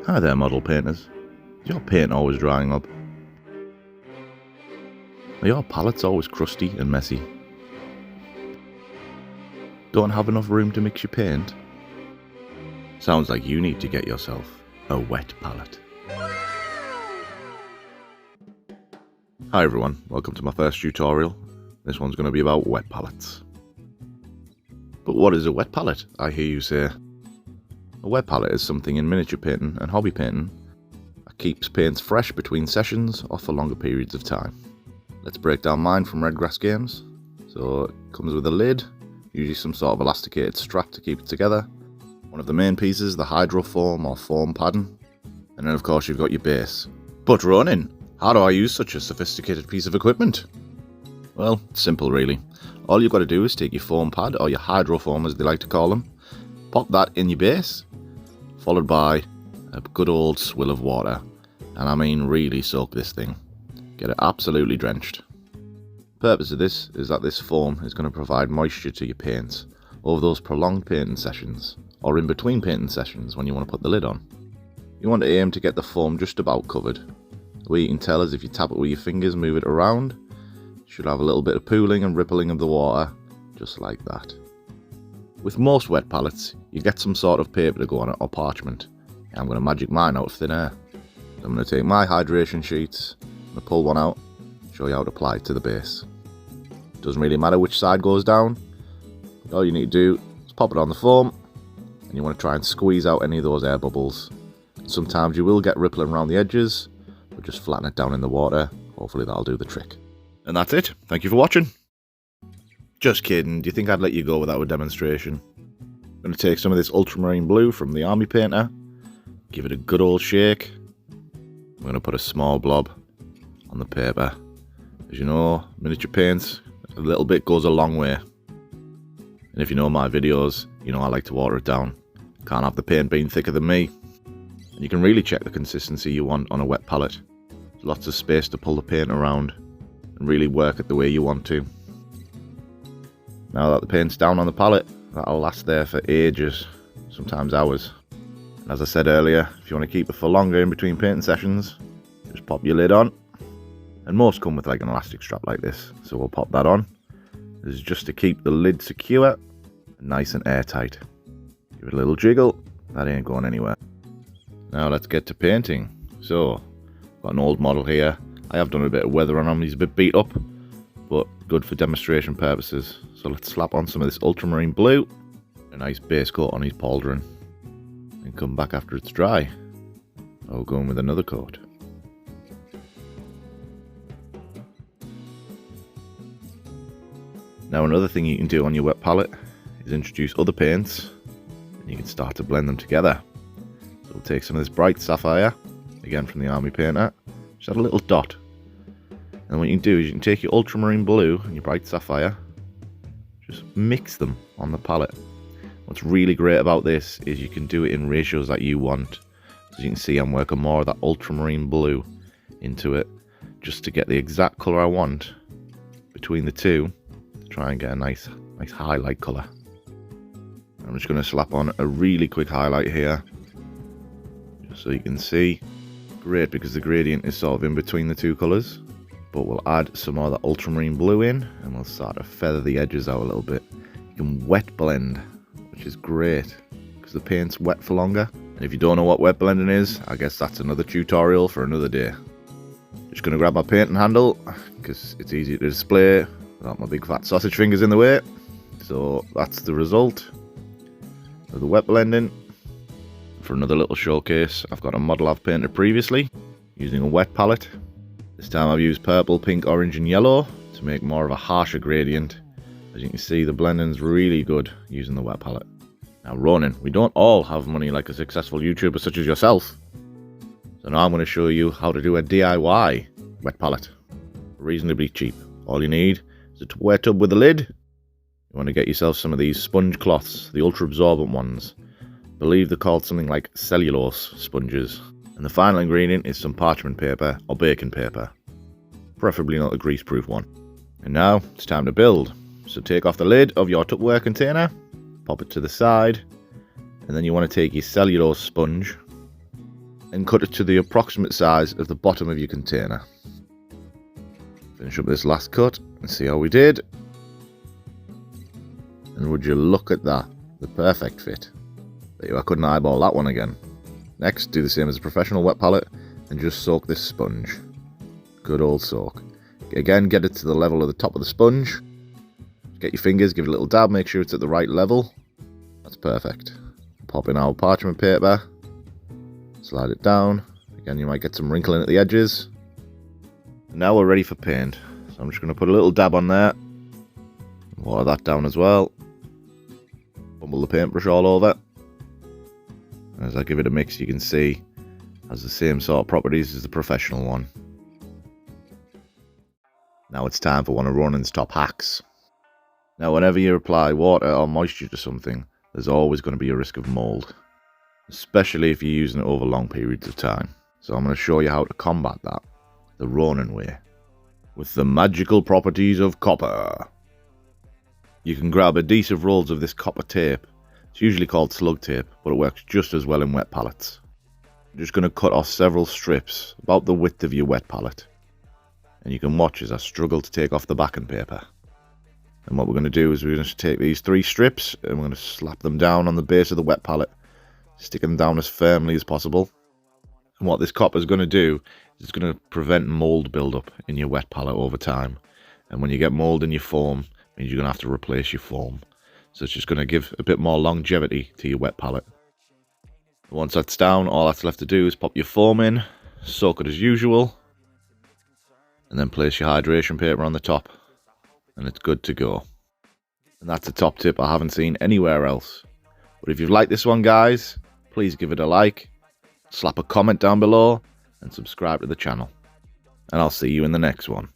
Hi there, model painters. Is your paint always drying up? Are your palettes always crusty and messy? Don't have enough room to mix your paint? Sounds like you need to get yourself a wet palette. Hi everyone, welcome to my first tutorial. This one's going to be about wet palettes. But what is a wet palette, I hear you say? A wet palette is something in miniature painting and hobby painting that keeps paints fresh between sessions or for longer periods of time. Let's break down mine from Redgrass Games. So it comes with a lid, usually some sort of elasticated strap to keep it together. One of the main pieces, the hydrofoam or foam padding. And then of course you've got your base. But Ronin, how do I use such a sophisticated piece of equipment? Well, it's simple really. All you've got to do is take your foam pad, or your hydrofoam as they like to call them, pop that in your base, followed by a good old swill of water. And I mean really soak this thing. Get it absolutely drenched. The purpose of this is that this foam is going to provide moisture to your paints over those prolonged painting sessions, or in between painting sessions when you want to put the lid on. You want to aim to get the foam just about covered. The way you can tell is if you tap it with your fingers, move it around, you should have a little bit of pooling and rippling of the water, just like that. With most wet palettes, you get some sort of paper to go on it or parchment. I'm going to magic mine out of thin air. So I'm going to take my hydration sheets, I'm going to pull one out, show you how to apply it to the base. Doesn't really matter which side goes down. All you need to do is pop it on the foam, and you want to try and squeeze out any of those air bubbles. Sometimes you will get rippling around the edges, but just flatten it down in the water. Hopefully that'll do the trick. And that's it. Thank you for watching. Just kidding, do you think I'd let you go without a demonstration? I'm going to take some of this ultramarine blue from the Army Painter, give it a good old shake. I'm going to put a small blob on the paper. As you know, miniature paints, a little bit goes a long way. And if you know my videos, you know I like to water it down. Can't have the paint being thicker than me. And you can really check the consistency you want on a wet palette. There's lots of space to pull the paint around and really work it the way you want to. Now that the paint's down on the palette, that'll last there for ages, sometimes hours. And as I said earlier, if you want to keep it for longer in between painting sessions, just pop your lid on. And most come with like an elastic strap like this, so we'll pop that on. This is just to keep the lid secure and nice and airtight. Give it a little jiggle, that ain't going anywhere. Now let's get to painting. So, I've got an old model here. I have done a bit of weather on him, he's a bit beat up, but good for demonstration purposes. So let's slap on some of this ultramarine blue, a nice base coat on his pauldron, and come back after it's dry. I'll go in with another coat. Now another thing you can do on your wet palette is introduce other paints, and you can start to blend them together. So we'll take some of this bright sapphire, again from the Army Painter, just add a little dot. And what you can do is you can take your ultramarine blue and your bright sapphire, just mix them on the palette. What's really great about this is you can do it in ratios that you want. As you can see, I'm working more of that ultramarine blue into it, just to get the exact colour I want between the two, to try and get a nice highlight colour. I'm just going to slap on a really quick highlight here, just so you can see. Great, because the gradient is sort of in between the two colours. But we'll add some more of that ultramarine blue in, and we'll start to feather the edges out a little bit. You can wet blend, which is great, because the paint's wet for longer. And if you don't know what wet blending is, I guess that's another tutorial for another day. Just going to grab my painting handle, because it's easier to display without my big fat sausage fingers in the way. So that's the result of the wet blending. For another little showcase, I've got a model I've painted previously, using a wet palette. This time I've used purple, pink, orange and yellow to make more of a harsher gradient. As you can see, the blending's really good using the wet palette. Now Ronin, we don't all have money like a successful YouTuber such as yourself. So now I'm going to show you how to do a DIY wet palette. Reasonably cheap. All you need is a Tupperware tub with a lid. You want to get yourself some of these sponge cloths, the ultra absorbent ones. I believe they're called something like cellulose sponges. And the final ingredient is some parchment paper or baking paper, preferably not the greaseproof one. And now it's time to build. So take off the lid of your Tupperware container, pop it to the side, and then you want to take your cellulose sponge and cut it to the approximate size of the bottom of your container. Finish up this last cut and see how we did. And would you look at that, the perfect fit. I couldn't eyeball that one again. Next, do the same as a professional wet palette and just soak this sponge. Good old soak. Again, get it to the level of the top of the sponge. Get your fingers, give it a little dab, make sure it's at the right level. That's perfect. Pop in our parchment paper. Slide it down. Again, you might get some wrinkling at the edges. Now we're ready for paint. So I'm just going to put a little dab on there. Water that down as well. Bumble the paintbrush all over. And as I give it a mix, you can see it has the same sort of properties as the professional one. Now it's time for one of Ronan's top hacks. Now whenever you apply water or moisture to something, there's always going to be a risk of mould. Especially if you're using it over long periods of time. So I'm going to show you how to combat that the Ronan way. With the magical properties of copper. You can grab adhesive rolls of this copper tape. It's usually called slug tape, but it works just as well in wet pallets. I'm just going to cut off several strips, about the width of your wet pallet. And you can watch as I struggle to take off the backing paper. And what we're going to do is we're going to take these 3 strips and we're going to slap them down on the base of the wet pallet, sticking them down as firmly as possible. And what this copper is going to do is it's going to prevent mould buildup in your wet pallet over time. And when you get mould in your foam, it means you're going to have to replace your foam. So it's just going to give a bit more longevity to your wet pallet. Once that's down, all that's left to do is pop your foam in, soak it as usual, and then place your hydration paper on the top, and it's good to go. And that's a top tip I haven't seen anywhere else. But if you've liked this one, guys, please give it a like, slap a comment down below, and subscribe to the channel. And I'll see you in the next one.